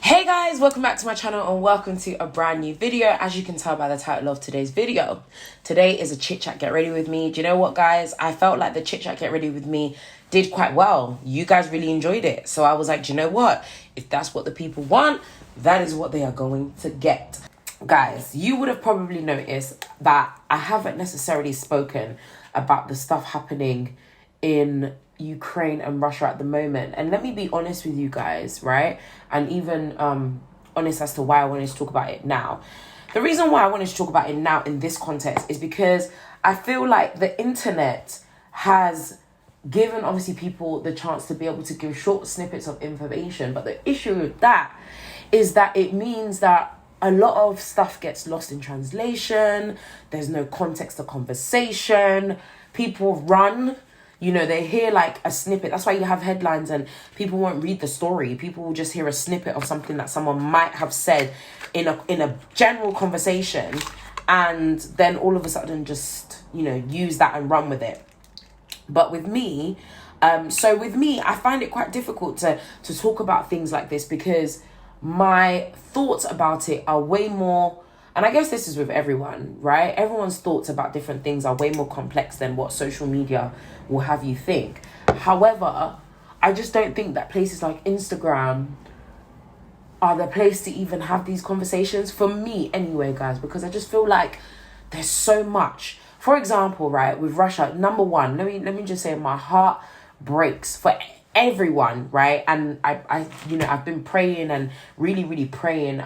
Hey guys, welcome back to my channel and welcome to a brand new video. As you can tell by the title of today's video, today is a chit chat get ready with me. Do you know what, guys? I felt like the chit chat get ready with me did quite well. You guys really enjoyed it. So I was like, do you know what? If that's what the people want, that is what they are going to get. Guys, you would have probably noticed that I haven't necessarily spoken about the stuff happening in Ukraine and Russia at the moment. And let me be honest with you guys, right? And even honest as to why I wanted to talk about it now. The reason why I wanted to talk about it now in this context is because I feel like the internet has given obviously people the chance to be able to give short snippets of information. But the issue with that is that it means that a lot of stuff gets lost in translation. There's no context of conversation. People run. You know, they hear like a snippet. That's why you have headlines and people won't read the story. People will just hear a snippet of something that someone might have said in a general conversation, and then all of a sudden just, you know, use that and run with it. But with me, I find it quite difficult to talk about things like this because my thoughts about it are way more, and I guess this is with everyone, right? Everyone's thoughts about different things are way more complex than what social media will have you think. However, I just don't think that places like Instagram are the place to even have these conversations. For me anyway, guys, because I just feel like there's so much. For example, right, with Russia, number one, let me just say my heart breaks for everyone, right? And I've been praying and really praying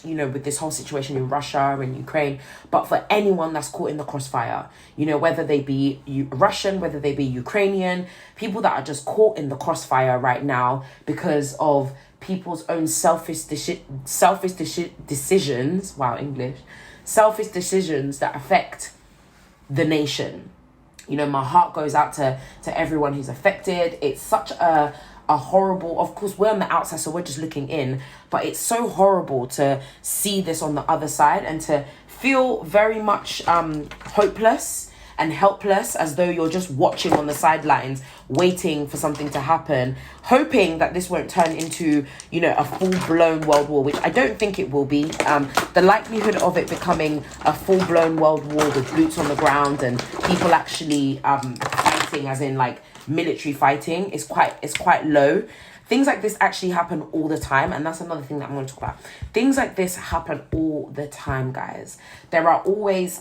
with this whole situation in Russia and Ukraine, but for anyone that's caught in the crossfire, whether they be Russian, whether they be Ukrainian, people that are just caught in the crossfire right now because of people's own selfish decisions, selfish decisions that affect the nation. My heart goes out to everyone who's affected. It's such a horrible, of course, we're on the outside, so we're just looking in, but it's so horrible to see this on the other side and to feel very much hopeless and helpless, as though you're just watching on the sidelines, waiting for something to happen, hoping that this won't turn into, a full-blown world war, which I don't think it will be. The likelihood of it becoming a full-blown world war with boots on the ground and people actually fighting, as in like military fighting, is quite low. Things like this actually happen all the time, and that's another thing that I'm going to talk about. Things like this happen all the time, guys. There are always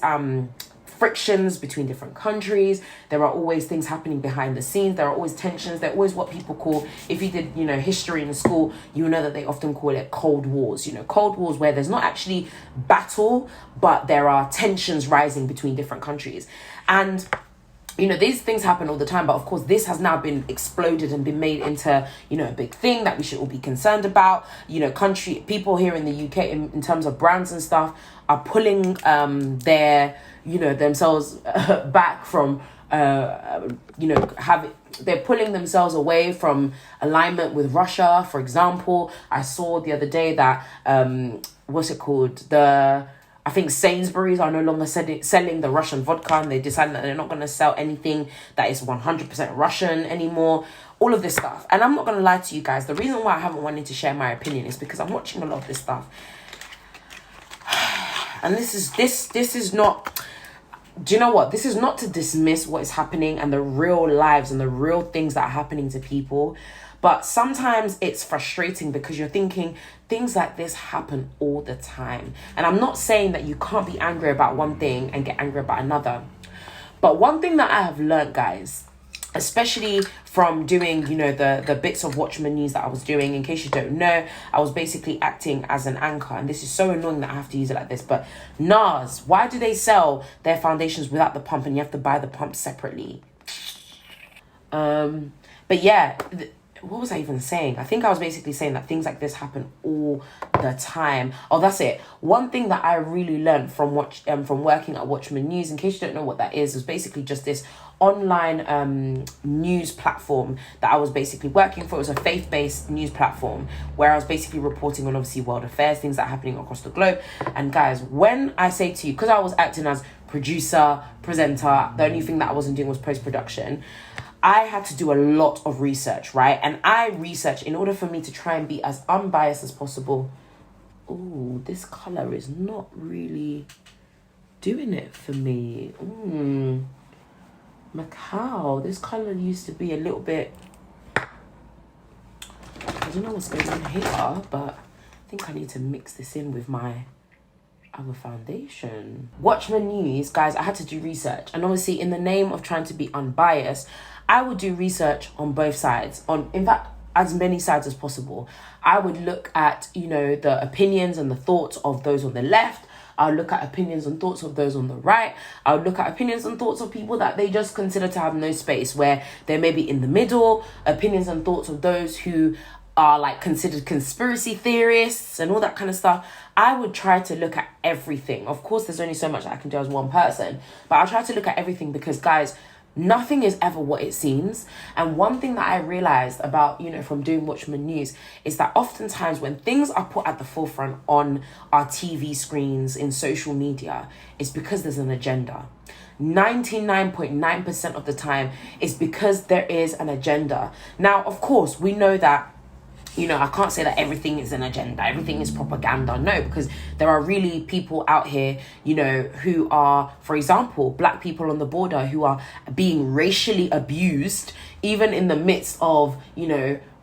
frictions between different countries. There are always things happening behind the scenes. There are always tensions. They're always what people call, if you did, history in school, you know that they often call it cold wars. Cold wars where there's not actually battle, but there are tensions rising between different countries. And these things happen all the time, but of course this has now been exploded and been made into, a big thing that we should all be concerned about. People here in the UK, in terms of brands and stuff, are pulling themselves back from, they're pulling themselves away from alignment with Russia. For example, I saw the other day that, I think Sainsbury's are no longer selling the Russian vodka, and they decided that they're not going to sell anything that is 100% Russian anymore. All of this stuff. And I'm not going to lie to you guys. The reason why I haven't wanted to share my opinion is because I'm watching a lot of this stuff. And this is not... Do you know what? This is not to dismiss what is happening and the real lives and the real things that are happening to people. But sometimes it's frustrating because you're thinking things like this happen all the time. And I'm not saying that you can't be angry about one thing and get angry about another. But one thing that I have learned, guys, especially from doing, the bits of Watchman News that I was doing, in case you don't know, I was basically acting as an anchor. And this is so annoying that I have to use it like this. But NARS, why do they sell their foundations without the pump and you have to buy the pump separately? But yeah... What was I even saying? I think I was basically saying that things like this happen all the time. Oh, that's it. One thing that I really learned from working at Watchman News, in case you don't know what that is basically just this online news platform that I was basically working for. It was a faith-based news platform where I was basically reporting on obviously world affairs, things that are happening across the globe. And guys, when I say to you, because I was acting as producer, presenter, the only thing that I wasn't doing was post-production, I had to do a lot of research, right? And I researched in order for me to try and be as unbiased as possible. Ooh, this colour is not really doing it for me. Macau, this colour used to be a little bit, I don't know what's going on here, but I think I need to mix this in with my other foundation. Watchmen News, guys, I had to do research. And obviously in the name of trying to be unbiased, I would do research on both sides, in fact, as many sides as possible. I would look at, the opinions and the thoughts of those on the left. I would look at opinions and thoughts of those on the right. I would look at opinions and thoughts of people that they just consider to have no space, where they're maybe in the middle. Opinions and thoughts of those who are like considered conspiracy theorists and all that kind of stuff. I would try to look at everything. Of course, there's only so much I can do as one person, but I'll try to look at everything because, guys, nothing is ever what it seems. And one thing that I realized about, from doing Watchmen News is that oftentimes when things are put at the forefront on our TV screens, in social media, it's because there's an agenda. 99.9% of the time is because there is an agenda. Now, of course, we know that I can't say that everything is an agenda, everything is propaganda. No, because there are really people out here, who are, for example, black people on the border who are being racially abused, even in the midst of,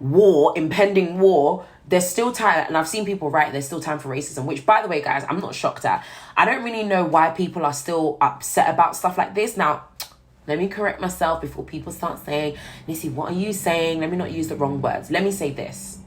war, impending war. There's still time, and I've seen people write, there's still time for racism, which, by the way, guys, I'm not shocked at. I don't really know why people are still upset about stuff like this. Now, let me correct myself before people start saying, Nissy, what are you saying? Let me not use the wrong words. Let me say this.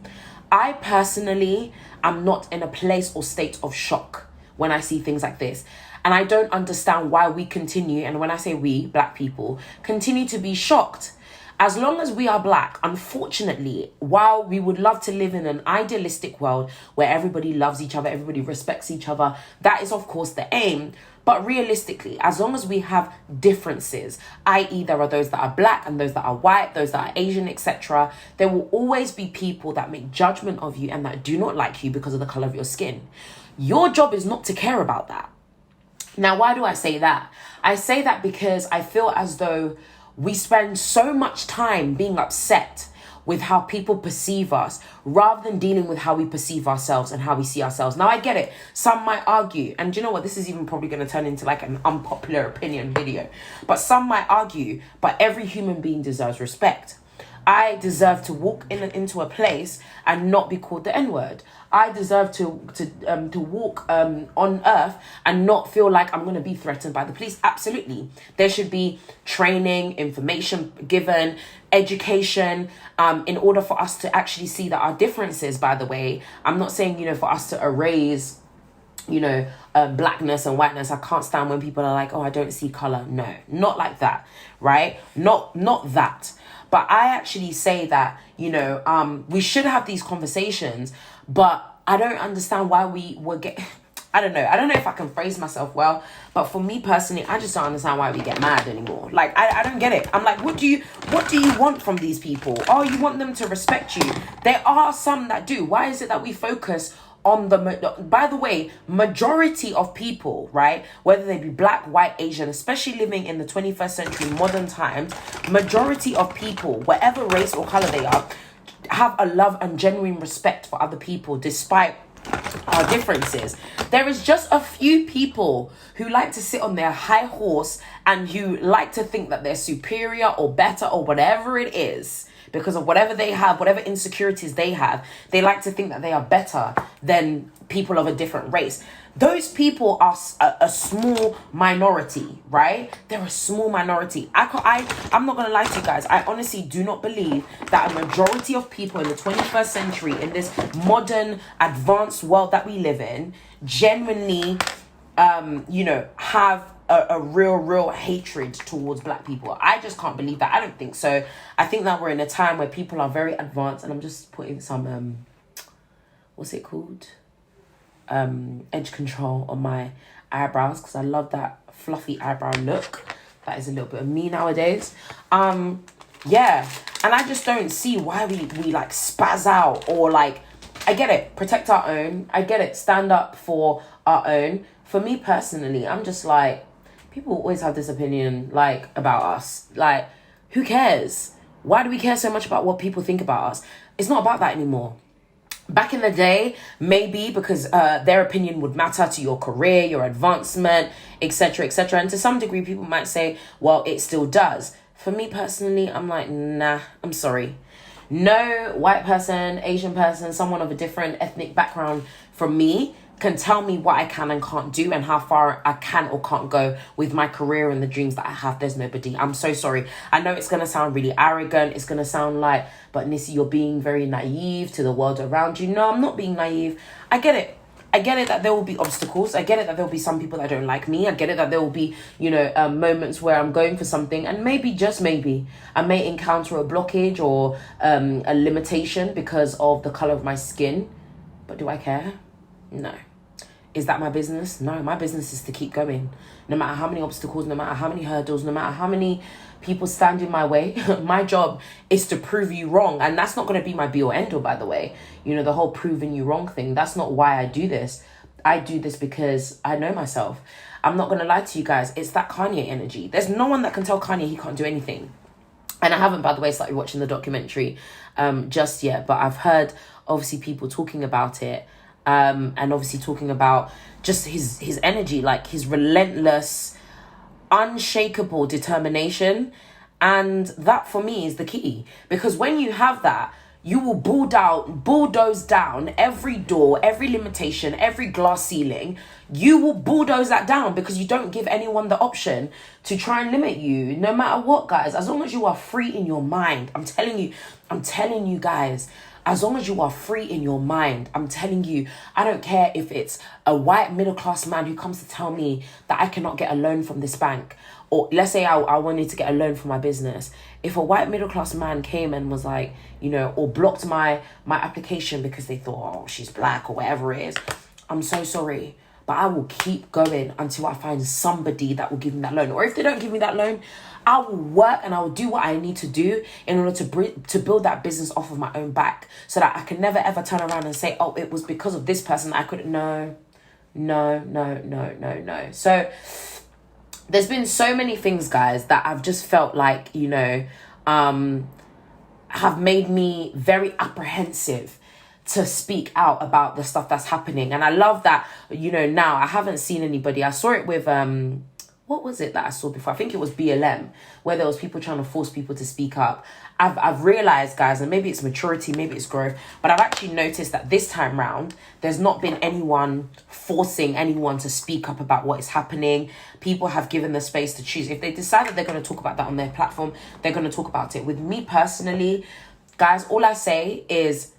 I personally am not in a place or state of shock when I see things like this. And I don't understand why we continue, and when I say we, black people, continue to be shocked. As long as we are black, unfortunately, while we would love to live in an idealistic world where everybody loves each other, everybody respects each other, that is, of course, the aim. But realistically, as long as we have differences, i.e. there are those that are black and those that are white, those that are Asian, etc., there will always be people that make judgment of you and that do not like you because of the color of your skin. Your job is not to care about that. Now, why do I say that? I say that because I feel as though we spend so much time being upset with how people perceive us rather than dealing with how we perceive ourselves and how we see ourselves. Now, I get it. Some might argue, and do you know what? This is even probably going to turn into like an unpopular opinion video. But some might argue, but every human being deserves respect. I deserve to walk into a place and not be called the N-word. I deserve to walk on earth and not feel like I'm going to be threatened by the police. Absolutely. There should be training, information given, education, in order for us to actually see that our differences, by the way, I'm not saying, for us to erase, blackness and whiteness. I can't stand when people are like, oh, I don't see color. No, not like that, right? Not that. But I actually say that, we should have these conversations, but I don't understand why we will get, I don't know if I can phrase myself well, but for me personally, I just don't understand why we get mad anymore. Like, I don't get it. I'm like, what do you want from these people? Oh, you want them to respect you. There are some that do. Why is it that we focus on by the way, majority of people, right, whether they be black, white, Asian, especially living in the 21st century modern times, majority of people, whatever race or color they are, have a love and genuine respect for other people despite our differences. There is just a few people who like to sit on their high horse and who like to think that they're superior or better or whatever it is. Because of whatever they have, whatever insecurities they have, they like to think that they are better than people of a different race. Those people are a small minority, right? They're a small minority. I'm not going to lie to you guys. I honestly do not believe that a majority of people in the 21st century, in this modern, advanced world that we live in, genuinely, have a real hatred towards black people. I just can't believe that. I don't think so. I think that we're in a time where people are very advanced, and I'm just putting some what's it called, edge control on my eyebrows because I love that fluffy eyebrow look. That is a little bit of me nowadays. Yeah, and I just don't see why we like spaz out, or like, I get it, protect our own, I get it, stand up for our own. For me personally, I'm just like, people always have this opinion, like, about us. Like, who cares? Why do we care so much about what people think about us? It's not about that anymore. Back in the day, maybe because their opinion would matter to your career, your advancement, etc., etc. And to some degree, people might say, well, it still does. For me personally, I'm like, nah, I'm sorry. No white person, Asian person, someone of a different ethnic background from me can tell me what I can and can't do and how far I can or can't go with my career and the dreams that I have. There's nobody. I'm so sorry. I know it's going to sound really arrogant. It's going to sound like, but Nissy, you're being very naive to the world around you. No, I'm not being naive. I get it. I get it that there will be obstacles. I get it that there will be some people that don't like me. I get it that there will be, moments where I'm going for something and maybe, just maybe, I may encounter a blockage or a limitation because of the color of my skin. But do I care? No. Is that my business? No, my business is to keep going. No matter how many obstacles, no matter how many hurdles, no matter how many people stand in my way, my job is to prove you wrong. And that's not going to be my be or end all, by the way. The whole proving you wrong thing, that's not why I do this. I do this because I know myself. I'm not going to lie to you guys. It's that Kanye energy. There's no one that can tell Kanye he can't do anything. And I haven't, by the way, started watching the documentary just yet. But I've heard, obviously, people talking about it. And obviously talking about just his energy, like his relentless, unshakable determination. And that for me is the key, because when you have that, you will bulldoze down every door, every limitation, every glass ceiling. You will bulldoze that down because you don't give anyone the option to try and limit you, no matter what, guys. As long as you are free in your mind, I'm telling you guys, as long as you are free in your mind, I'm telling you, I don't care if it's a white middle-class man who comes to tell me that I cannot get a loan from this bank. Or let's say I wanted to get a loan for my business. If a white middle-class man came and was like, or blocked my application because they thought, oh, she's black or whatever it is, I'm so sorry. But I will keep going until I find somebody that will give me that loan. Or if they don't give me that loan, I will work and I will do what I need to do in order to build that business off of my own back, so that I can never ever turn around and say, oh, it was because of this person I couldn't. No. So there's been so many things, guys, that I've just felt like, have made me very apprehensive to speak out about the stuff that's happening. And I love that, now I haven't seen anybody. I saw it with what was it that I saw before? I think it was BLM, where there was people trying to force people to speak up. I've realized, guys, and maybe it's maturity, maybe it's growth, but I've actually noticed that this time round, there's not been anyone forcing anyone to speak up about what is happening. People have given the space to choose. If they decide that they're going to talk about that on their platform, they're going to talk about it. With me personally, guys, all I say is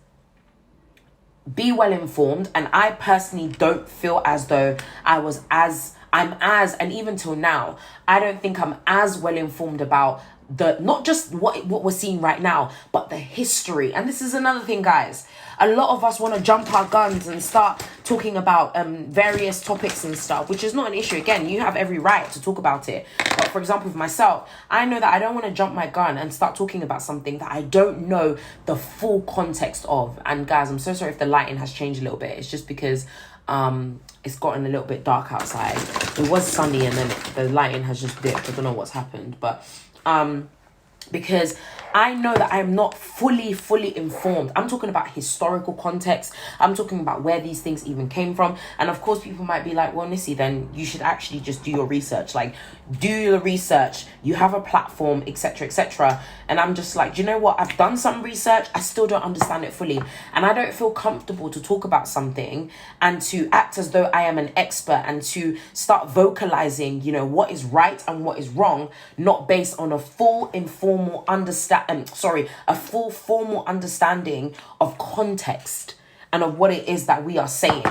be well informed. And I personally don't feel as though and even till now, I don't think I'm as well informed about not just what we're seeing right now, but the history. And this is another thing, guys. A lot of us want to jump our guns and start talking about various topics and stuff, which is not an issue. Again, you have every right to talk about it. But for example, with myself, I know that I don't want to jump my gun and start talking about something that I don't know the full context of. And guys, I'm so sorry if the lighting has changed a little bit. It's just because it's gotten a little bit dark outside. It was sunny and then the lighting has just dipped. I don't know what's happened, but because I know that I'm not fully informed. I'm talking about historical context. I'm talking about where these things even came from. And of course, people might be like, well, Nissy, then you should actually just do your research. Like, do your research. You have a platform, etc., etc. And I'm just like, do you know what? I've done some research. I still don't understand it fully. And I don't feel comfortable to talk about something and to act as though I am an expert and to start vocalizing, what is right and what is wrong, not based on a full formal understanding of context and of what it is that we are saying,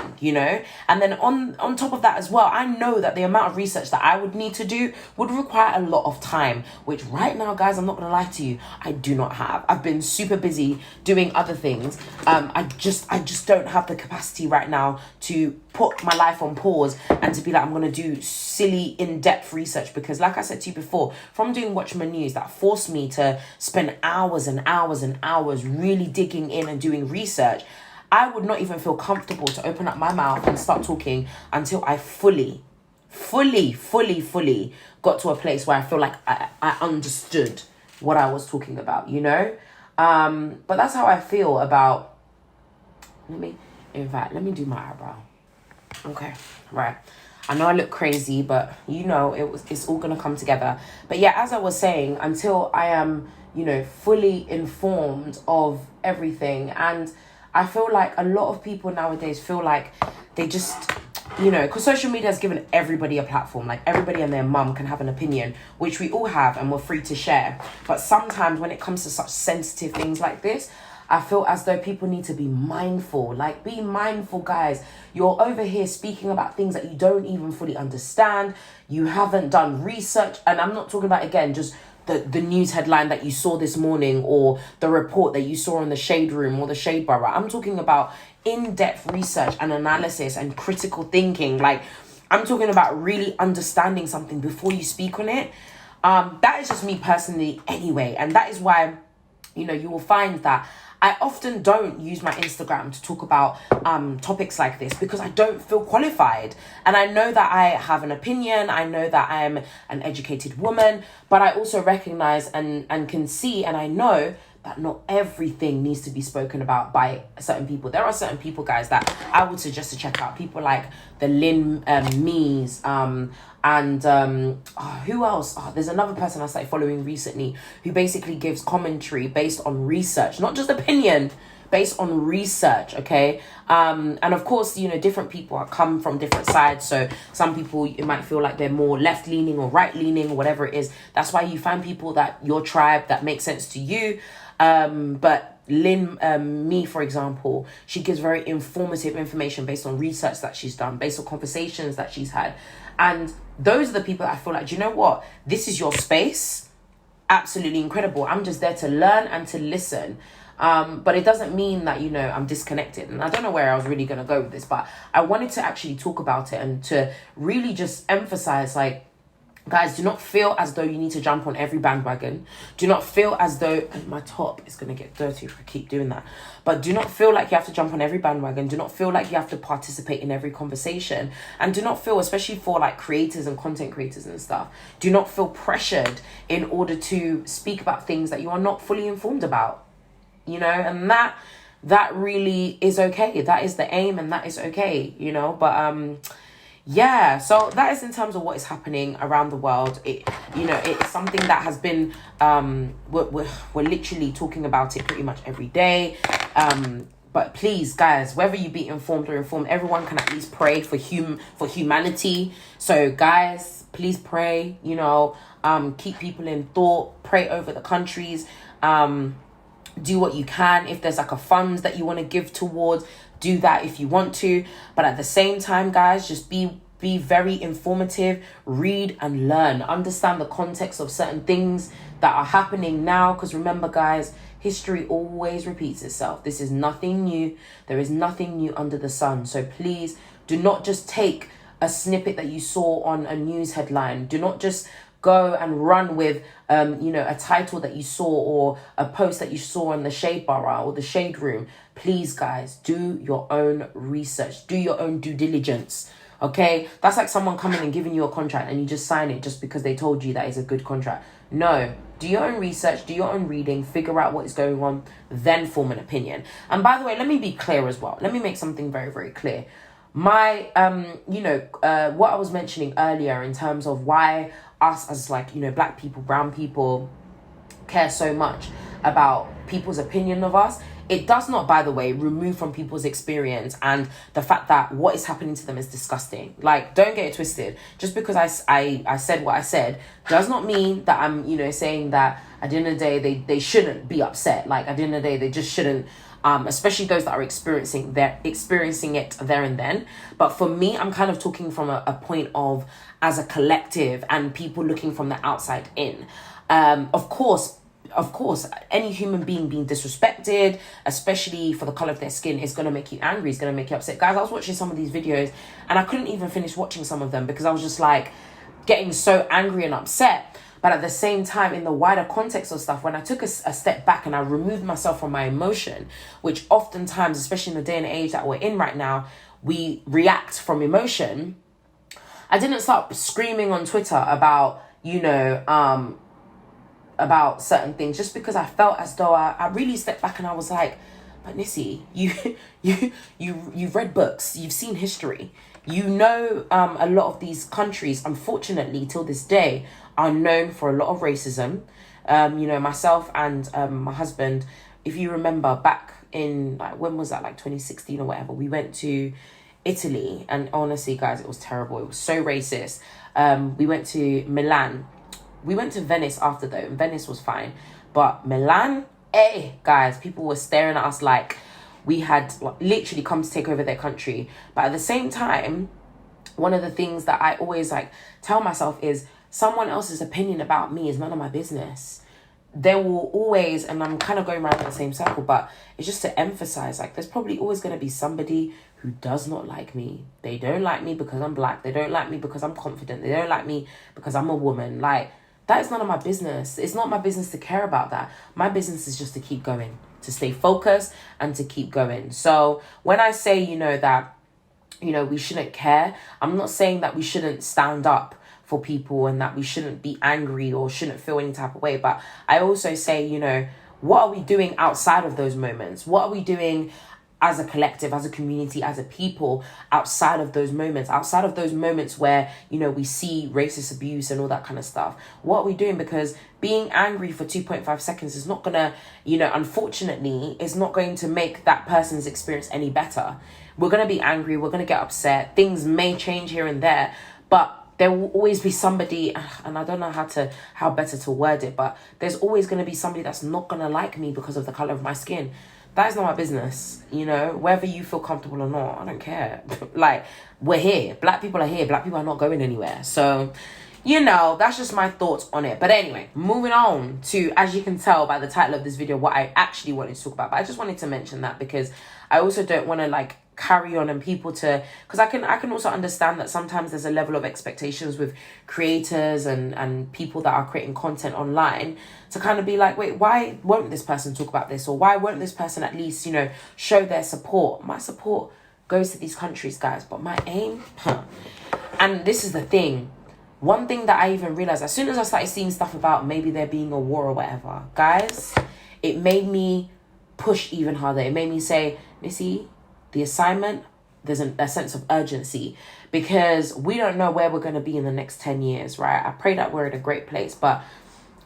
And then on top of that as well, I know that the amount of research that I would need to do would require a lot of time, which right now, guys, I'm not going to lie to you, I do not have. I've been super busy doing other things. I just don't have the capacity right now to put my life on pause and to be like, I'm going to do silly in-depth research, because like I said to you before, from doing Watchman News, that forced me to spend hours and hours and hours really digging in and doing research. I would not even feel comfortable to open up my mouth and start talking until I fully got to a place where I feel like I understood what I was talking about, you know? But that's how I feel about, let me do my eyebrow. Okay, right. I know I look crazy, but you know, it's all gonna come together. But yeah, as I was saying, until I am, you know, fully informed of everything, and I feel like a lot of people nowadays feel like they just, you know, because social media has given everybody a platform. Like, everybody and their mum can have an opinion, which we all have, and we're free to share. But sometimes when it comes to such sensitive things like this, I feel as though people need to be mindful. Like, be mindful, guys. You're over here speaking about things that you don't even fully understand. You haven't done research. And I'm not talking about, again, just the news headline that you saw this morning, or the report that you saw in the Shade Room or the Shade Borough. I'm talking about in-depth research and analysis and critical thinking. Like, I'm talking about really understanding something before you speak on it. That is just me personally anyway. And that is why, you know, you will find that I often don't use my Instagram to talk about topics like this, because I don't feel qualified. And I know that I have an opinion. I know that I am an educated woman, but I also recognize and can see, and I know that not everything needs to be spoken about by certain people. There are certain people, guys, that I would suggest to check out. People like the Lynn Mees, and who else? There's another person I started following recently who basically gives commentary based on research, not just opinion, based on research, okay? And of course, you know, different people come from different sides. So some people, you might feel like they're more left-leaning or right-leaning or whatever it is. That's why you find people that your tribe that makes sense to you. But Lynn, me, for example, she gives very informative information based on research that she's done, based on conversations that she's had. And those are the people that I feel like, do you know what? This is your space. Absolutely incredible. I'm just there to learn and to listen. But it doesn't mean that, you know, I'm disconnected. And I don't know where I was really going to go with this, but I wanted to actually talk about it and to really just emphasize, like, guys, do not feel as though you need to jump on every bandwagon. Do not feel as though, and my top is going to get dirty if I keep doing that. But do not feel like you have to jump on every bandwagon. Do not feel like you have to participate in every conversation. And do not feel, especially for like creators and content creators and stuff, do not feel pressured in order to speak about things that you are not fully informed about. You know, and that really is okay. That is the aim, and that is okay, you know. But yeah, so that is in terms of what is happening around the world. It, you know, it's something that has been we're literally talking about it pretty much every day. But please, guys, whether you be informed or informed, everyone can at least pray for humanity. So guys, please pray, you know, keep people in thought, pray over the countries, do what you can. If there's like a fund that you want to give towards, do that if you want to. But at the same time, guys, just be very informative, read and learn, understand the context of certain things that are happening now. Because remember, guys, history always repeats itself. This is nothing new. There is nothing new under the sun. So please do not just take a snippet that you saw on a news headline. Do not just go and run with, you know, a title that you saw or a post that you saw in the Shade Borough or the Shade Room. Please, guys, do your own research. Do your own due diligence, okay? That's like someone coming and giving you a contract and you just sign it just because they told you that it's a good contract. No, do your own research, do your own reading, figure out what is going on, then form an opinion. And by the way, let me be clear as well. Let me make something very, very clear. My, you know, what I was mentioning earlier in terms of why us as, like, you know, black people, brown people care so much about people's opinion of us, it does not, by the way, remove from people's experience and the fact that what is happening to them is disgusting. Like, don't get it twisted. Just because I said what I said does not mean that I'm, you know, saying that at the end of the day they shouldn't be upset. Like, at the end of the day, they just shouldn't, especially those that are experiencing it there and then. But for me, I'm kind of talking from a point of as a collective and people looking from the outside in. Of course, any human being disrespected, especially for the color of their skin, is going to make you angry, is going to make you upset. Guys, I was watching some of these videos and I couldn't even finish watching some of them because I was just like getting so angry and upset. But at the same time, in the wider context of stuff, when I took a step back and I removed myself from my emotion, which oftentimes, especially in the day and age that we're in right now, we react from emotion. I didn't start screaming on Twitter about, you know, about certain things, just because I felt as though I really stepped back and I was like, but Nissy, you've read books, you've seen history, you know, a lot of these countries, unfortunately, till this day, are known for a lot of racism. You know, myself and my husband, if you remember back in, like, when was that, like 2016 or whatever, we went to Italy, and honestly, guys, it was terrible. It was so racist. We went to Milan. We went to Venice after, though, and Venice was fine. But Milan, guys, people were staring at us like we had literally come to take over their country. But at the same time, one of the things that I always like tell myself is someone else's opinion about me is none of my business. There will always, and I'm kind of going around in the same circle, but it's just to emphasize, like, there's probably always going to be somebody who does not like me. They don't like me because I'm black. They don't like me because I'm confident. They don't like me because I'm a woman. Like, that is none of my business. It's not my business to care about that. My business is just to keep going, to stay focused and to keep going. So when I say, you know, that, you know, we shouldn't care, I'm not saying that we shouldn't stand up for people and that we shouldn't be angry or shouldn't feel any type of way. But I also say, you know, what are we doing outside of those moments? What are we doing as a collective, as a community, as a people, outside of those moments where, you know, we see racist abuse and all that kind of stuff? What are we doing? Because being angry for 2.5 seconds is not gonna, you know, unfortunately, is not going to make that person's experience any better. We're gonna be angry, we're gonna get upset, things may change here and there, but there will always be somebody, and I don't know how better to word it, but there's always going to be somebody that's not going to like me because of the colour of my skin. That is not my business, you know, whether you feel comfortable or not, I don't care. Like, we're here. Black people are here. Black people are not going anywhere. So, you know, that's just my thoughts on it. But anyway, moving on to, as you can tell by the title of this video, what I actually wanted to talk about. But I just wanted to mention that because I also don't want to, like, carry on and people to, because I can also understand that sometimes there's a level of expectations with creators and people that are creating content online to kind of be like, wait, why won't this person talk about this, or why won't this person at least, you know, show their support? My support goes to these countries, guys, but my aim, and this is the thing, one thing that I even realized as soon as I started seeing stuff about maybe there being a war or whatever, guys, it made me push even harder. It made me say, Missy, the assignment, there's a sense of urgency, because we don't know where we're going to be in the next 10 years, right? I pray that we're in a great place, but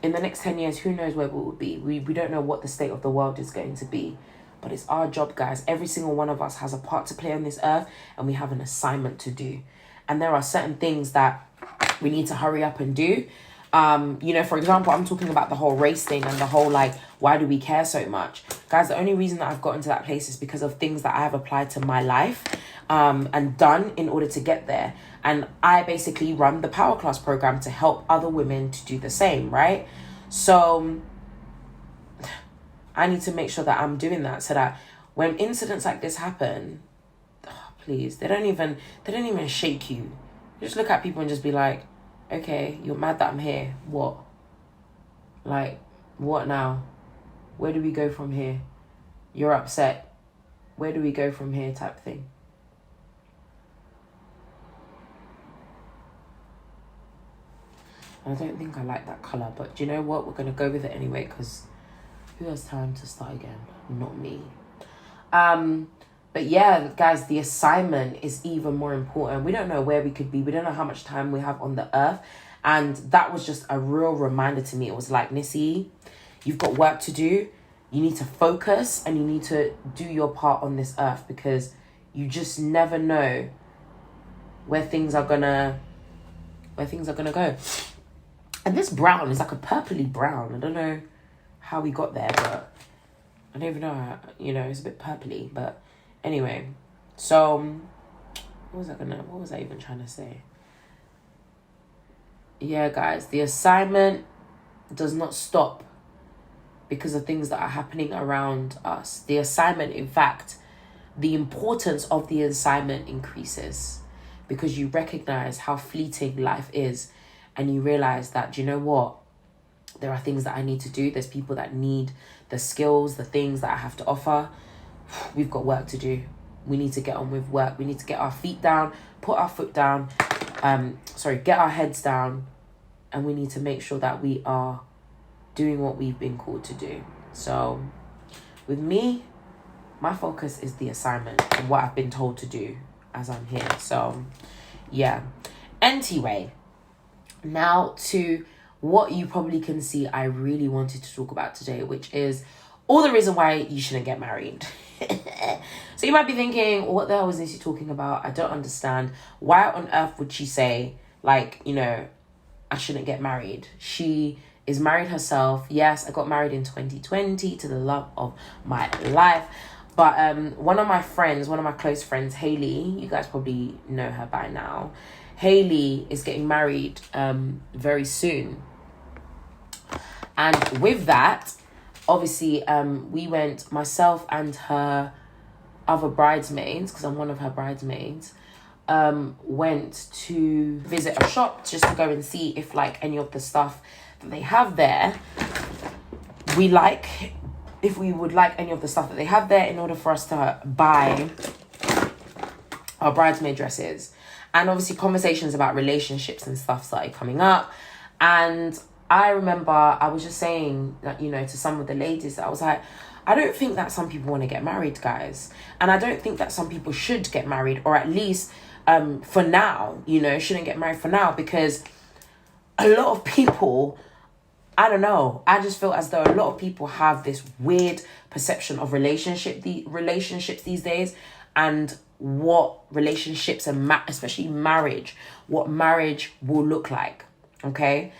in the next 10 years, who knows where we will be? We don't know what the state of the world is going to be, but it's our job, guys. Every single one of us has a part to play on this earth, and we have an assignment to do. And there are certain things that we need to hurry up and do. You know, for example, I'm talking about the whole race thing and the whole, like, why do we care so much? Guys, the only reason that I've gotten to that place is because of things that I have applied to my life and done in order to get there. And I basically run the Powerclass Programme to help other women to do the same, right? So I need to make sure that I'm doing that so that when incidents like this happen, please, they don't even shake you. You just look at people and just be like, okay, you're mad that I'm here. What? Like, what now? Where do we go from here? You're upset. Where do we go from here, type thing. I don't think I like that colour, but do you know what? We're going to go with it anyway, because who has time to start again? Not me. But yeah, guys, the assignment is even more important. We don't know where we could be. We don't know how much time we have on the earth. And that was just a real reminder to me. It was like, Nissy, you've got work to do. You need to focus and you need to do your part on this earth, because you just never know where things are gonna go. And this brown is like a purpley brown. I don't know how we got there, but I don't even know how, you know, it's a bit purpley, but anyway, so what was I even trying to say? Yeah, guys, the assignment does not stop because of things that are happening around us. The assignment, in fact, the importance of the assignment increases because you recognize how fleeting life is, and you realize that, do you know what? There are things that I need to do. There's people that need the skills, the things that I have to offer. We've got work to do. We need to get on with work. We need to get our feet down, put our foot down, get our heads down, and we need to make sure that we are doing what we've been called to do. So with me, my focus is the assignment and what I've been told to do as I'm here. So yeah. Anyway, now to what you probably can see I really wanted to talk about today, which is all the reason why you shouldn't get married. So you might be thinking, what the hell is this talking about? I don't understand. Why on earth would she say, like, you know, I shouldn't get married? She is married herself. Yes, I got married in 2020 to the love of my life. But one of my close friends, Hayley, you guys probably know her by now. Hayley is getting married very soon. And with that, obviously, we went, myself and her other bridesmaids, because I'm one of her bridesmaids, went to visit a shop just to go and see if like any of the stuff that they have there, if we would like any of the stuff that they have there in order for us to buy our bridesmaid dresses. And obviously conversations about relationships and stuff started coming up. And I remember I was just saying that, you know, to some of the ladies, I was like, I don't think that some people want to get married, guys. And I don't think that some people should get married, or at least for now, you know, shouldn't get married for now, because a lot of people, I don't know, I just feel as though a lot of people have this weird perception of relationships these days, and what relationships and especially marriage, what marriage will look like, okay?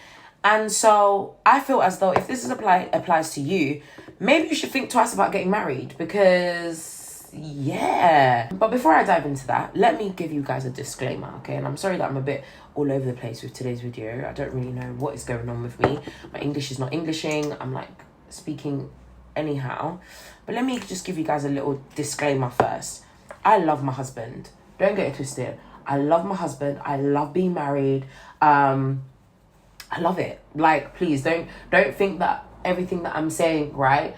And so I feel as though if this applies to you, maybe you should think twice about getting married, because yeah. But before I dive into that, let me give you guys a disclaimer, okay? And I'm sorry that I'm a bit all over the place with today's video. I don't really know what is going on with me. My English is not Englishing. I'm like speaking anyhow. But let me just give you guys a little disclaimer first. I love my husband. Don't get it twisted. I love my husband. I love being married. I love it. Like, please don't think that everything that I'm saying, right,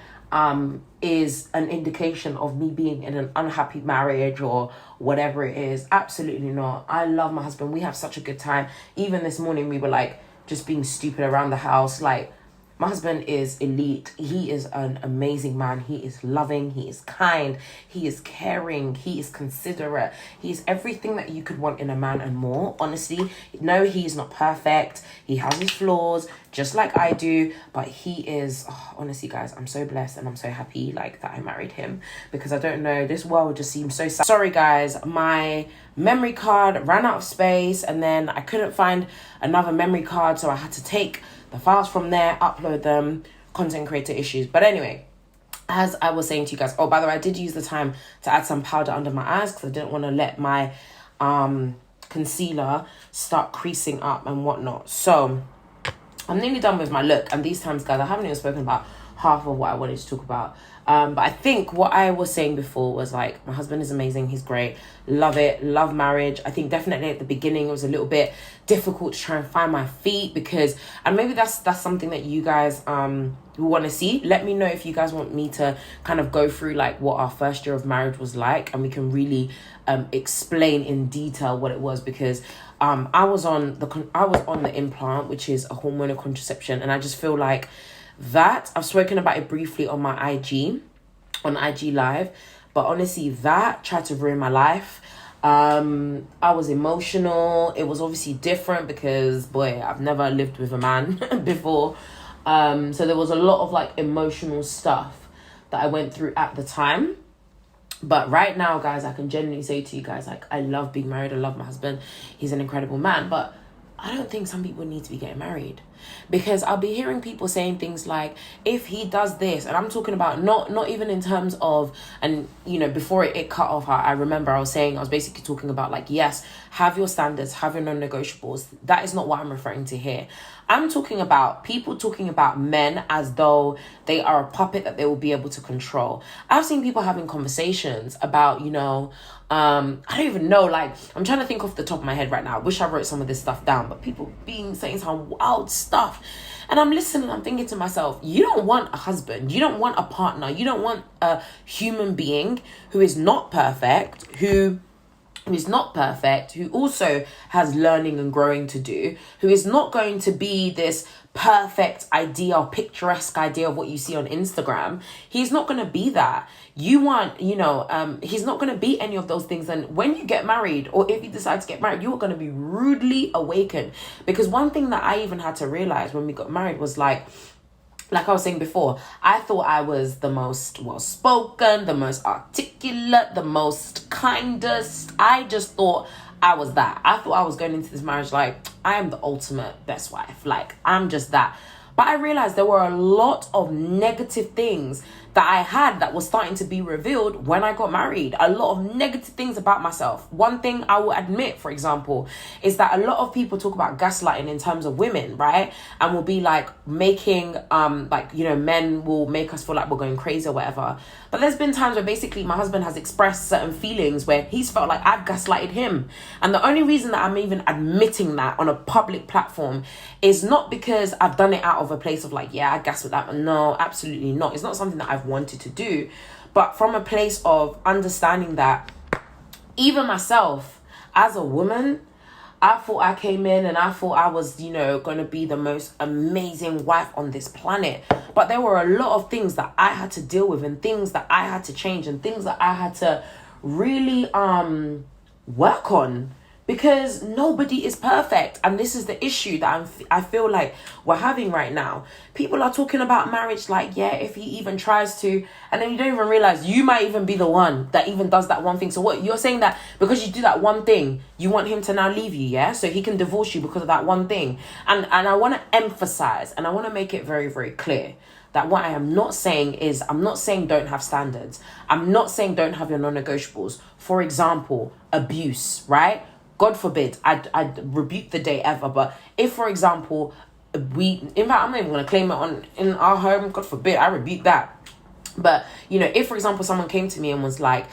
is an indication of me being in an unhappy marriage or whatever it is. Absolutely not. I love my husband. We have such a good time. Even this morning we were like just being stupid around the house. Like, my husband is elite. He is an amazing man. He is loving. He is kind. He is caring. He is considerate. He is everything that you could want in a man and more. Honestly, no, he is not perfect. He has his flaws, just like I do. But he is, honestly, guys, I'm so blessed and I'm so happy like that I married him, because I don't know, this world just seems so sad. Sorry, guys, my memory card ran out of space, and then I couldn't find another memory card, so I had to take the files from there, upload them, content creator issues. But anyway, as I was saying to you guys, oh, by the way, I did use the time to add some powder under my eyes because I didn't want to let my concealer start creasing up and whatnot. So I'm nearly done with my look. And these times, guys, I haven't even spoken about half of what I wanted to talk about. But I think what I was saying before was like, my husband is amazing. He's great. Love it. Love marriage. I think definitely at the beginning it was a little bit difficult to try and find my feet, because, and maybe that's something that you guys want to see. Let me know if you guys want me to kind of go through like what our first year of marriage was like, and we can really explain in detail what it was, because I was on the implant, which is a hormonal contraception, and I just feel like that, I've spoken about it briefly on my IG Live, but honestly, that tried to ruin my life. I was emotional. It was obviously different because, boy, I've never lived with a man before. So there was a lot of like emotional stuff that I went through at the time. But right now, guys, I can genuinely say to you guys, like, I love being married. I love my husband. He's an incredible man. But I don't think some people need to be getting married, because I'll be hearing people saying things like, if he does this, and I'm talking about not even in terms of, and you know, before it cut off, I remember I was basically talking about like, yes, have your standards, have your non-negotiables. That is not what I'm referring to here. I'm talking about people talking about men as though they are a puppet that they will be able to control. I've seen people having conversations about, you know, I don't even know, like, I'm trying to think off the top of my head right now. I wish I wrote some of this stuff down, but people saying some wild stuff. And I'm listening, I'm thinking to myself, you don't want a husband, you don't want a partner, you don't want a human being who is not perfect, who who's not perfect, who also has learning and growing to do, who is not going to be this perfect idea or picturesque idea of what you see on Instagram. He's not going to be that. You want, he's not going to be any of those things. And when you get married, or if you decide to get married, you are going to be rudely awakened. Because one thing that I even had to realize when we got married was like I was saying before, I thought I was the most well-spoken, the most articulate, the most kindest. I just thought I was that. I thought I was going into this marriage like, I am the ultimate best wife. Like, I'm just that. But I realized there were a lot of negative things that I had that was starting to be revealed when I got married. A lot of negative things about myself. One thing I will admit, for example, is that a lot of people talk about gaslighting in terms of women, right? And will be like making, men will make us feel like we're going crazy or whatever. But there's been times where basically my husband has expressed certain feelings where he's felt like I've gaslighted him. And the only reason that I'm even admitting that on a public platform is not because I've done it out of a place of like, yeah, I gaslit that. No, absolutely not. It's not something that I've wanted to do, but from a place of understanding that even myself as a woman, I thought I came in and I thought I was, going to be the most amazing wife on this planet. But there were a lot of things that I had to deal with and things that I had to change and things that I had to really work on. Because nobody is perfect. And this is the issue that I feel like we're having right now. People are talking about marriage like, yeah, if he even tries to. And then you don't even realize you might even be the one that even does that one thing. So what you're saying that because you do that one thing, you want him to now leave you, yeah? So he can divorce you because of that one thing. And I want to emphasize and I want to make it very, very clear that what I am not saying is, I'm not saying don't have standards. I'm not saying don't have your non-negotiables. For example, abuse, right? God forbid, I'd rebuke the day ever. But if, for example, in fact, I'm not even going to claim it in our home. God forbid, I rebuke that. But, if, for example, someone came to me and was like,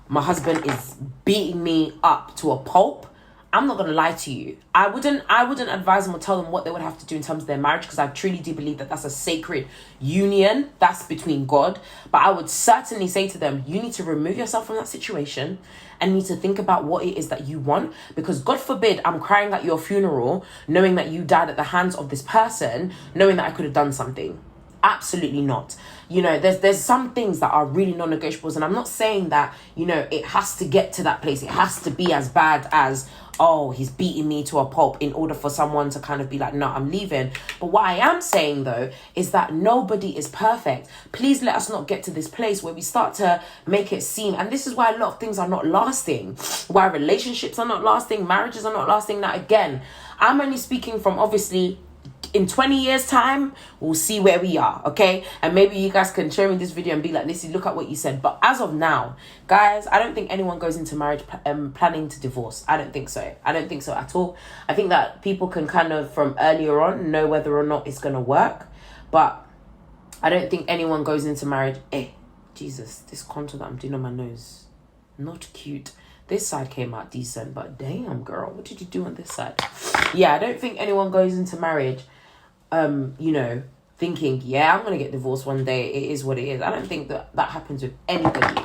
my husband is beating me up to a pulp, I'm not going to lie to you. I wouldn't advise them or tell them what they would have to do in terms of their marriage, because I truly do believe that that's a sacred union. That's between God. But I would certainly say to them, you need to remove yourself from that situation and need to think about what it is that you want. Because God forbid, I'm crying at your funeral, knowing that you died at the hands of this person, knowing that I could have done something. Absolutely not. There's some things that are really non-negotiables. And I'm not saying that, it has to get to that place. It has to be as bad as, oh, he's beating me to a pulp in order for someone to kind of be like, no, I'm leaving. But what I am saying, though, is that nobody is perfect. Please let us not get to this place where we start to make it seem, and this is why a lot of things are not lasting, why relationships are not lasting, marriages are not lasting. Now, again, I'm only speaking from obviously in 20 years time, we'll see where we are, okay? And maybe you guys can share me this video and be like, Lissy, look at what you said. But as of now, guys, I don't think anyone goes into marriage planning to divorce. I don't think so. I don't think so at all. I think that people can kind of, from earlier on, know whether or not it's going to work. But I don't think anyone goes into marriage, Jesus, this contour that I'm doing on my nose, not cute. This side came out decent, but damn, girl, what did you do on this side? Yeah, I don't think anyone goes into marriage thinking, yeah, I'm going to get divorced one day. It is what it is. I don't think that happens with anybody.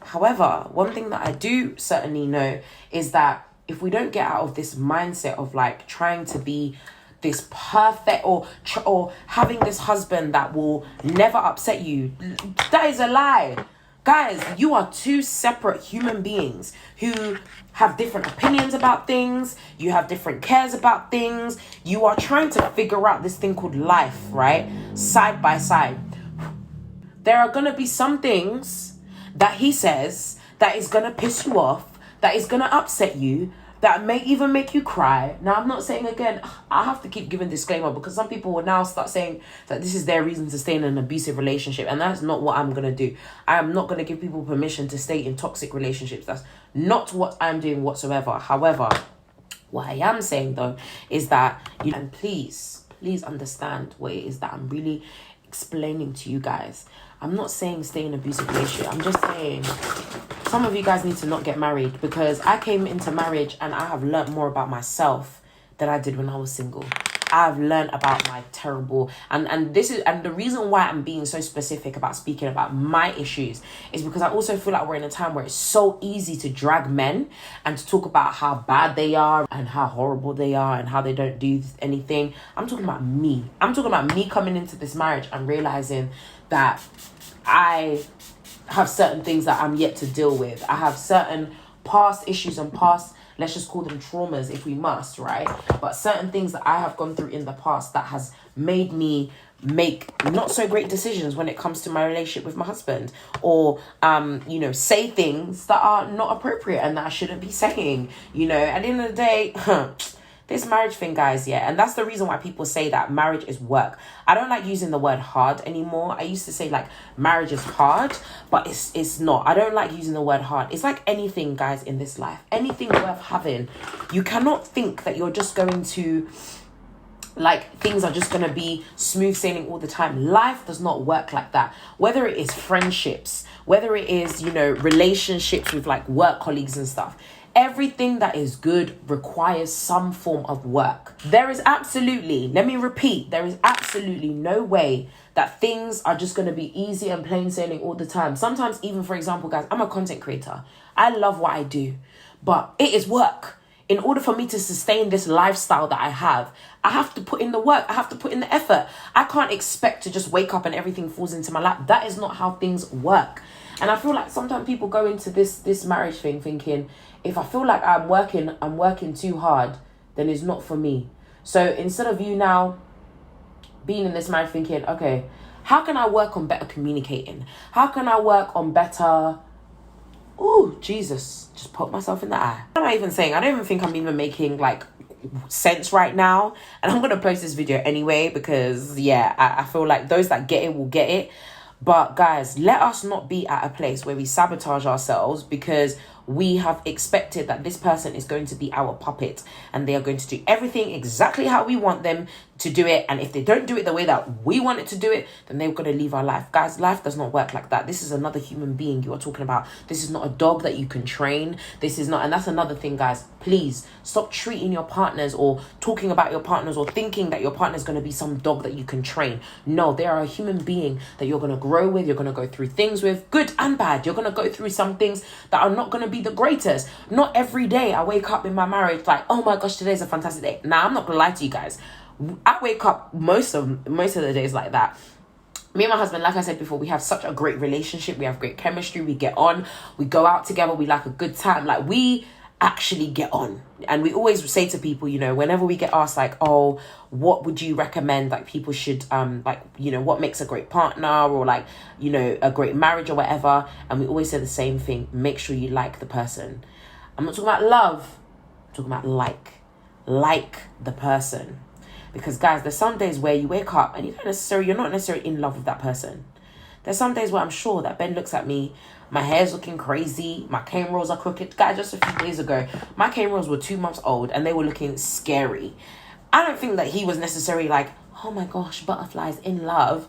However, one thing that I do certainly know is that if we don't get out of this mindset of like trying to be this perfect or having this husband that will never upset you, that is a lie. Guys, you are two separate human beings who have different opinions about things. You have different cares about things. You are trying to figure out this thing called life, right? Side by side. There are going to be some things that he says that is going to piss you off, that is going to upset you, that may even make you cry. Now, I'm not saying, again, I have to keep giving disclaimer because some people will now start saying that this is their reason to stay in an abusive relationship. And that's not what I'm going to do. I am not going to give people permission to stay in toxic relationships. That's not what I'm doing whatsoever. However, what I am saying, though, is that, and please understand what it is that I'm really explaining to you guys. I'm not saying stay in an abusive relationship. I'm just saying some of you guys need to not get married, because I came into marriage and I have learnt more about myself than I did when I was single. I've learned about my terrible, and the reason why I'm being so specific about speaking about my issues is because I also feel like we're in a time where it's so easy to drag men and to talk about how bad they are and how horrible they are and how they don't do anything. I'm talking about me. I'm talking about me coming into this marriage and realizing that I have certain things that I'm yet to deal with. I have certain past issues and past, let's just call them traumas if we must, right? But certain things that I have gone through in the past that has made me make not so great decisions when it comes to my relationship with my husband, or say things that are not appropriate and that I shouldn't be saying. At the end of the day, this marriage thing, guys, yeah. And that's the reason why people say that marriage is work. I don't like using the word hard anymore. I used to say like marriage is hard, but it's not. I don't like using the word hard. It's like anything, guys, in this life. Anything worth having. You cannot think that you're just going to, like, things are just going to be smooth sailing all the time. Life does not work like that. Whether it is friendships, whether it is, relationships with like work colleagues and stuff. Everything that is good requires some form of work. There is absolutely no way that things are just going to be easy and plain sailing all the time. Sometimes even, for example, guys, I'm a content creator. I love what I do, but it is work. In order for me to sustain this lifestyle that I have to put in the work. I have to put in the effort. I can't expect to just wake up and everything falls into my lap. That is not how things work. And I feel like sometimes people go into this marriage thing thinking, if I feel like I'm working too hard, then it's not for me. So instead of you now being in this marriage thinking, okay, how can I work on better communicating? How can I work on better... Ooh, Jesus, just poked myself in the eye. What am I even saying? I don't even think I'm even making like sense right now. And I'm going to post this video anyway because, yeah, I feel like those that get it will get it. But guys, let us not be at a place where we sabotage ourselves because we have expected that this person is going to be our puppet and they are going to do everything exactly how we want them to do it. And if they don't do it the way that we want it to do it, then they're going to leave our life. Guys, life does not work like that. This is another human being you are talking about. This is not a dog that you can train. This is not, and that's another thing, guys. Please stop treating your partners or talking about your partners or thinking that your partner is going to be some dog that you can train. No, they are a human being that you're going to grow with. You're going to go through things with, good and bad. You're going to go through some things that are not going to be the greatest. Not every day I wake up in my marriage like, oh my gosh, today's a fantastic day. Now, I'm not going to lie to you guys. I wake up most of the days like that. Me and my husband, like I said before, we have such a great relationship. We have great chemistry. We get on. We go out together. We like a good time. Like, we actually get on. And we always say to people, whenever we get asked like, oh, what would you recommend like people should what makes a great partner or like, a great marriage or whatever. And we always say the same thing. Make sure you like the person. I'm not talking about love. I'm talking about like the person. Because guys, there's some days where you wake up and you're not necessarily in love with that person. There's some days where I'm sure that Ben looks at me, my hair's looking crazy, my cane rolls are crooked. Guys, just a few days ago, my cane rolls were 2 months old and they were looking scary. I don't think that he was necessarily like, oh my gosh, butterflies, in love.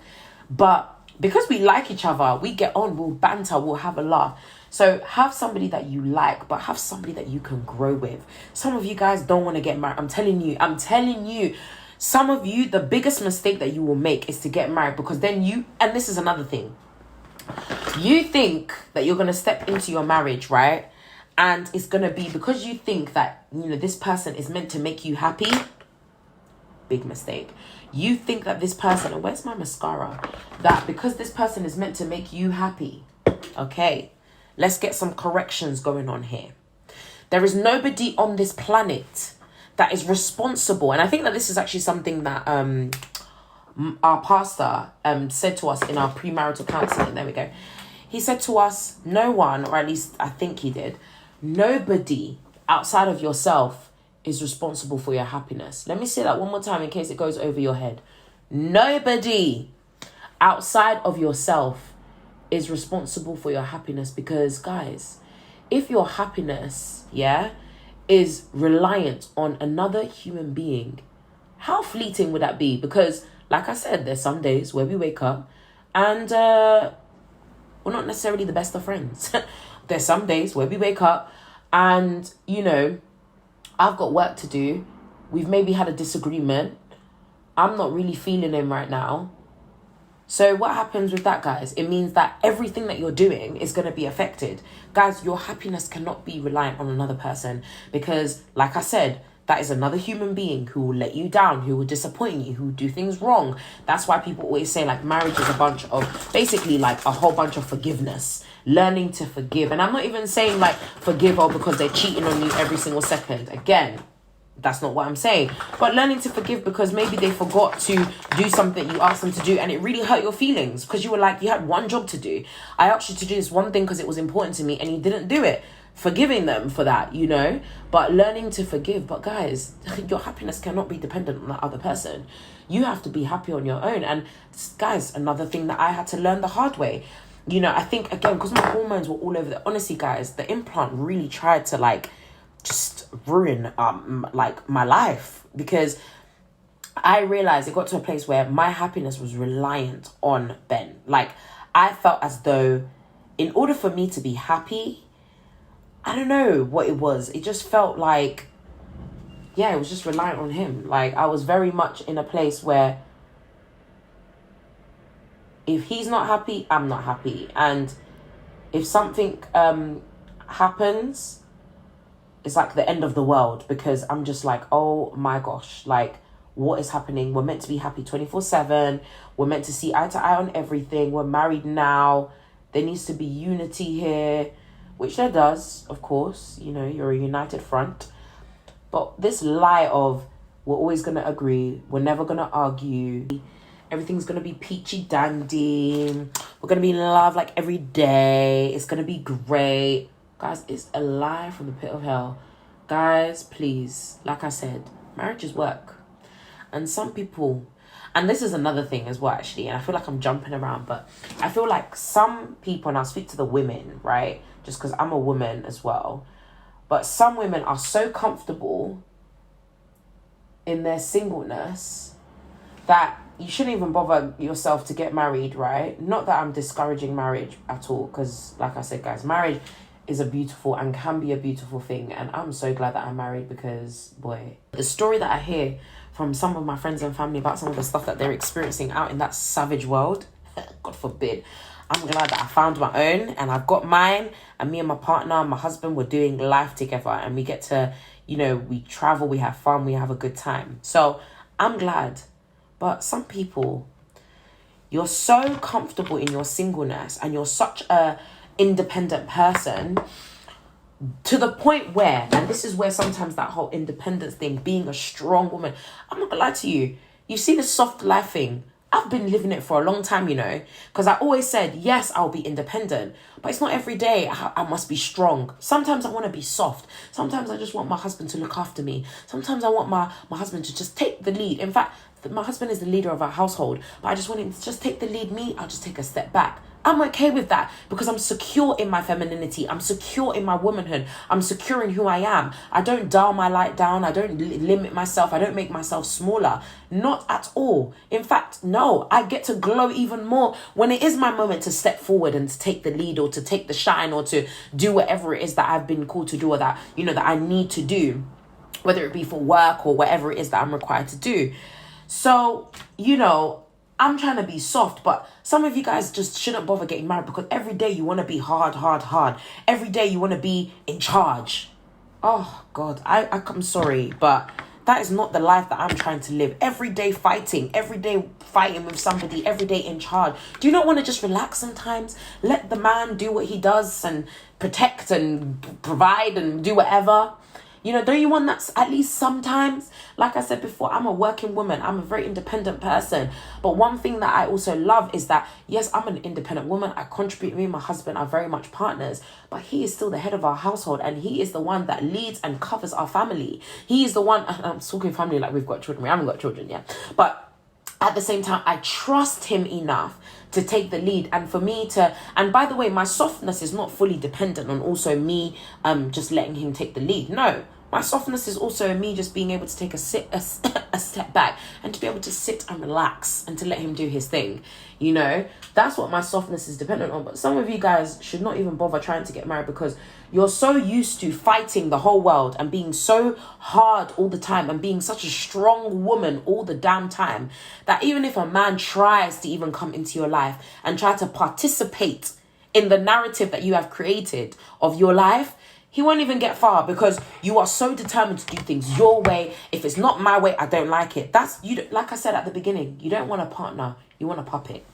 But because we like each other, we get on, we'll banter, we'll have a laugh. So have somebody that you like, but have somebody that you can grow with. Some of you guys don't want to get married. I'm telling you. Some of you, the biggest mistake that you will make is to get married because then and this is another thing. You think that you're going to step into your marriage, right? And it's going to be because you think that, this person is meant to make you happy. Big mistake. You think that this person, and where's my mascara? That because this person is meant to make you happy. Okay, let's get some corrections going on here. There is nobody on this planet that is responsible. And I think that this is actually something that our pastor said to us in our premarital counseling. There we go. He said to us, no one, or at least I think he did, nobody outside of yourself is responsible for your happiness. Let me say that one more time in case it goes over your head. Nobody outside of yourself is responsible for your happiness because, guys, if your happiness, is reliant on another human being, how fleeting would that be? Because, like I said, there's some days where we wake up and we're not necessarily the best of friends. There's some days where we wake up and, I've got work to do. We've maybe had a disagreement I'm not really feeling him right now. So what happens with that, guys? It means that everything that you're doing is going to be affected. Guys, your happiness cannot be reliant on another person because, like I said, that is another human being who will let you down, who will disappoint you, who will do things wrong. That's why people always say, like, marriage is a bunch of, basically, like, a whole bunch of forgiveness. Learning to forgive. And I'm not even saying, like, forgive all because they're cheating on you every single second. Again, that's not what I'm saying. But learning to forgive because maybe they forgot to do something you asked them to do and it really hurt your feelings because you were like, you had one job to do. I asked you to do this one thing because it was important to me and you didn't do it. Forgiving them for that, you know, but learning to forgive. But guys, your happiness cannot be dependent on that other person. You have to be happy on your own. And guys, another thing that I had to learn the hard way. You know, I think, again, because my hormones were all over honestly, guys, the implant really tried to, like, just ruin like my life because I realized it got to a place where my happiness was reliant on Ben. Like, I felt as though in order for me to be happy, I don't know what it was. It just felt like, yeah, it was just reliant on him. Like, I was very much in a place where if he's not happy, I'm not happy. And if something happens, it's like the end of the world because I'm just like, oh my gosh, like, what is happening? We're meant to be happy 24/7. We're meant to see eye to eye on everything. We're married now. There needs to be unity here, which there does, of course. You know, you're a united front. But this lie of we're always going to agree, we're never going to argue, everything's going to be peachy dandy, we're going to be in love like every day, it's going to be great. Guys, it's a lie from the pit of hell. Guys, please, like I said, marriage is work. And some people, and this is another thing as well, actually, and I feel like I'm jumping around, but I feel like some people, and I'll speak to the women, right? Just because I'm a woman as well. But some women are so comfortable in their singleness that you shouldn't even bother yourself to get married, right? Not that I'm discouraging marriage at all, because like I said, guys, marriage is a beautiful and can be a beautiful thing. And I'm so glad that I'm married because, boy, the story that I hear from some of my friends and family about some of the stuff that they're experiencing out in that savage world, God forbid, I'm glad that I found my own and I've got mine, and me and my partner and my husband, we're doing life together and we get to, you know, we travel, we have fun, we have a good time. So I'm glad. But some people, you're so comfortable in your singleness and you're such a independent person to the point where, and this is where sometimes that whole independence thing, being a strong woman, I'm not gonna lie to you, you see the soft life thing, I've been living it for a long time, you know, because I always said, yes, I'll be independent, but it's not every day I must be strong. Sometimes I want to be soft. Sometimes I just want my husband to look after me. Sometimes I want my husband to just take the lead. In fact, my husband is the leader of our household, but I just want him to just take the lead. Me, I'll just take a step back. I'm okay with that because I'm secure in my femininity. I'm secure in my womanhood. I'm secure in who I am. I don't dial my light down. I don't limit myself. I don't make myself smaller. Not at all. In fact, no, I get to glow even more when it is my moment to step forward and to take the lead or to take the shine or to do whatever it is that I've been called to do or that, you know, that I need to do, whether it be for work or whatever it is that I'm required to do. So, you know, I'm trying to be soft, but some of you guys just shouldn't bother getting married because every day you want to be hard. Every day you want to be in charge. Oh, God, I'm sorry, but that is not the life that I'm trying to live. Every day fighting with somebody, every day in charge. Do you not want to just relax sometimes? Let the man do what he does and protect and provide and do whatever. You know, don't you want that at least sometimes? Like I said before, I'm a working woman. I'm a very independent person. But one thing that I also love is that, yes, I'm an independent woman. I contribute. Me and my husband are very much partners. But he is still the head of our household. And he is the one that leads and covers our family. He is the one, I'm talking family like we've got children. We haven't got children yet. But at the same time, I trust him enough to take the lead and for me to, and by the way, my softness is not fully dependent on also me just letting him take the lead. No, my softness is also me just being able to take a step back and to be able to sit and relax and to let him do his thing. You know, that's what my softness is dependent on. But some of you guys should not even bother trying to get married because You're so used to fighting the whole world and being so hard all the time and being such a strong woman all the damn time that even if a man tries to even come into your life and try to participate in the narrative that you have created of your life, he won't even get far because you are so determined to do things your way. If it's not my way, I don't like it. That's you. Like I said at the beginning, you don't want a partner. You want a puppet.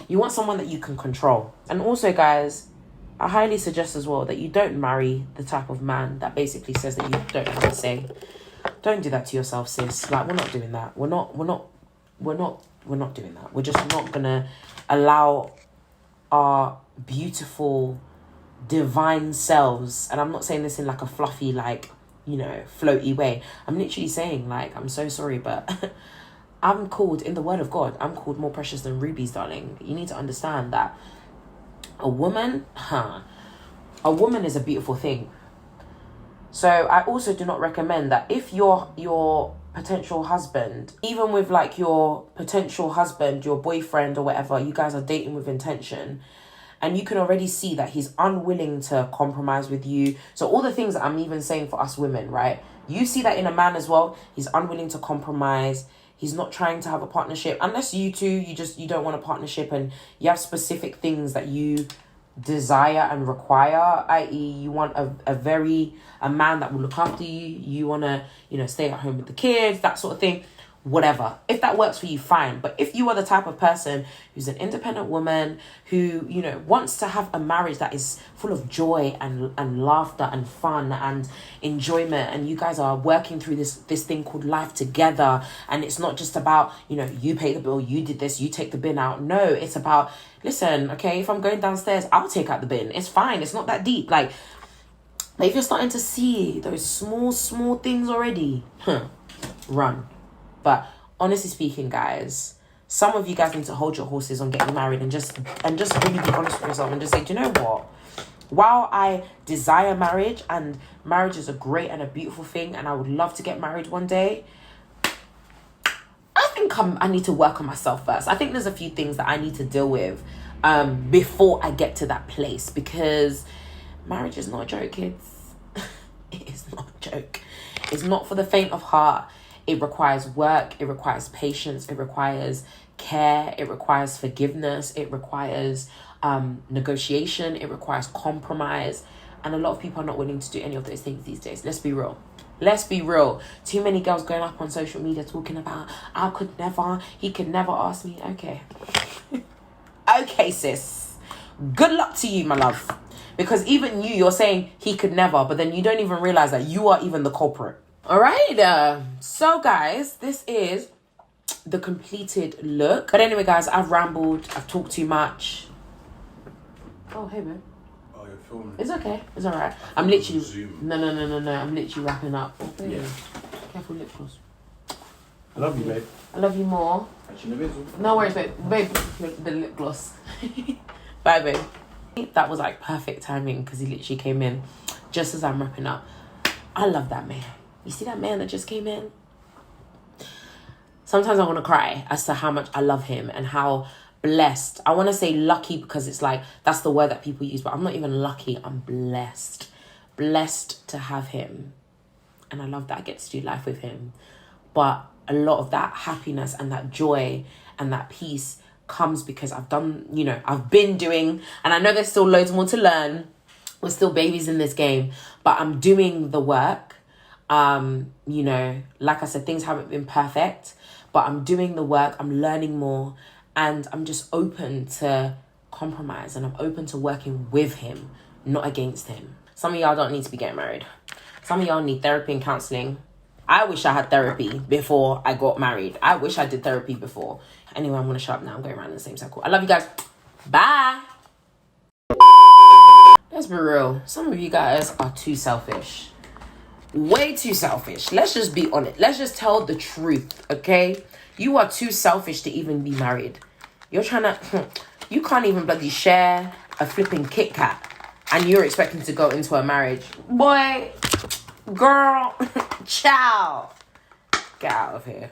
You want someone that you can control. And also, guys, I highly suggest as well that you don't marry the type of man that basically says that you don't have a say. Don't do that to yourself, sis. Like, we're not doing that. We're not doing that. We're just not gonna allow our beautiful, divine selves, and I'm not saying this in like a fluffy, like, you know, floaty way. I'm literally saying, like, I'm so sorry, but I'm called, in the word of God, I'm called more precious than rubies, darling. You need to understand that a woman is a beautiful thing. So I also do not recommend that if your potential husband, even with like your potential husband, your boyfriend or whatever, you guys are dating with intention, and you can already see that he's unwilling to compromise with you. So all the things that I'm even saying for us women, right? You see that in a man as well. He's unwilling to compromise. He's not trying to have a partnership. Unless you two, you don't want a partnership and you have specific things that you desire and require, i.e. you want a man that will look after you. You want to, you know, stay at home with the kids, that sort of thing. Whatever. If that works for you, fine. But if you are the type of person who's an independent woman who, you know, wants to have a marriage that is full of joy and laughter and fun and enjoyment, and you guys are working through this thing called life together, and it's not just about, you know, you pay the bill, you did this, you take the bin out. No, it's about, listen, okay, if I'm going downstairs, I'll take out the bin. It's fine. It's not that deep. Like if you're starting to see those small things already, run. But honestly speaking, guys, some of you guys need to hold your horses on getting married and just really be honest with yourself and just say, do you know what? While I desire marriage, and marriage is a great and a beautiful thing, and I would love to get married one day, I think I need to work on myself first. I think there's a few things that I need to deal with before I get to that place, because marriage is not a joke, kids. It is not a joke. It's not for the faint of heart. It requires work, it requires patience, it requires care, it requires forgiveness, it requires negotiation, it requires compromise. And a lot of people are not willing to do any of those things these days. Let's be real. Let's be real. Too many girls going up on social media talking about, he could never ask me. Okay. Okay, sis. Good luck to you, my love. Because even you're saying he could never, but then you don't even realize that you are even the culprit. All right, so guys, this is the completed look. But anyway, guys, I've rambled. I've talked too much. Oh, hey, man. Oh, you're filming. It's okay. It's all right. I'm literally... No. I'm literally wrapping up. Oh, baby. Yeah. Careful lip gloss. I love you, babe. I love you more. Actually, no worries, babe. Babe, the lip gloss. Bye, babe. That was like perfect timing because he literally came in just as I'm wrapping up. I love that man. You see that man that just came in? Sometimes I want to cry as to how much I love him and how blessed. I want to say lucky because it's like, that's the word that people use, but I'm not even lucky. I'm blessed. Blessed to have him. And I love that I get to do life with him. But a lot of that happiness and that joy and that peace comes because I've done, you know, I've been doing, and I know there's still loads more to learn. We're still babies in this game, but I'm doing the work. You know, like I said, things haven't been perfect, but I'm doing the work, I'm learning more, and I'm just open to compromise, and I'm open to working with him, not against him. Some of y'all don't need to be getting married. Some of y'all need therapy and counseling. I wish I had therapy before I got married. I wish I did therapy before. Anyway, I'm gonna shut up now. I'm going around in the same circle. I love you guys. Bye. Let's be real. Some of you guys are too selfish. Way too selfish. Let's just be honest. Let's just tell the truth, okay? You are too selfish to even be married. You're trying to... You can't even bloody share a flipping Kit Kat. And you're expecting to go into a marriage. Boy, girl, ciao. Get out of here.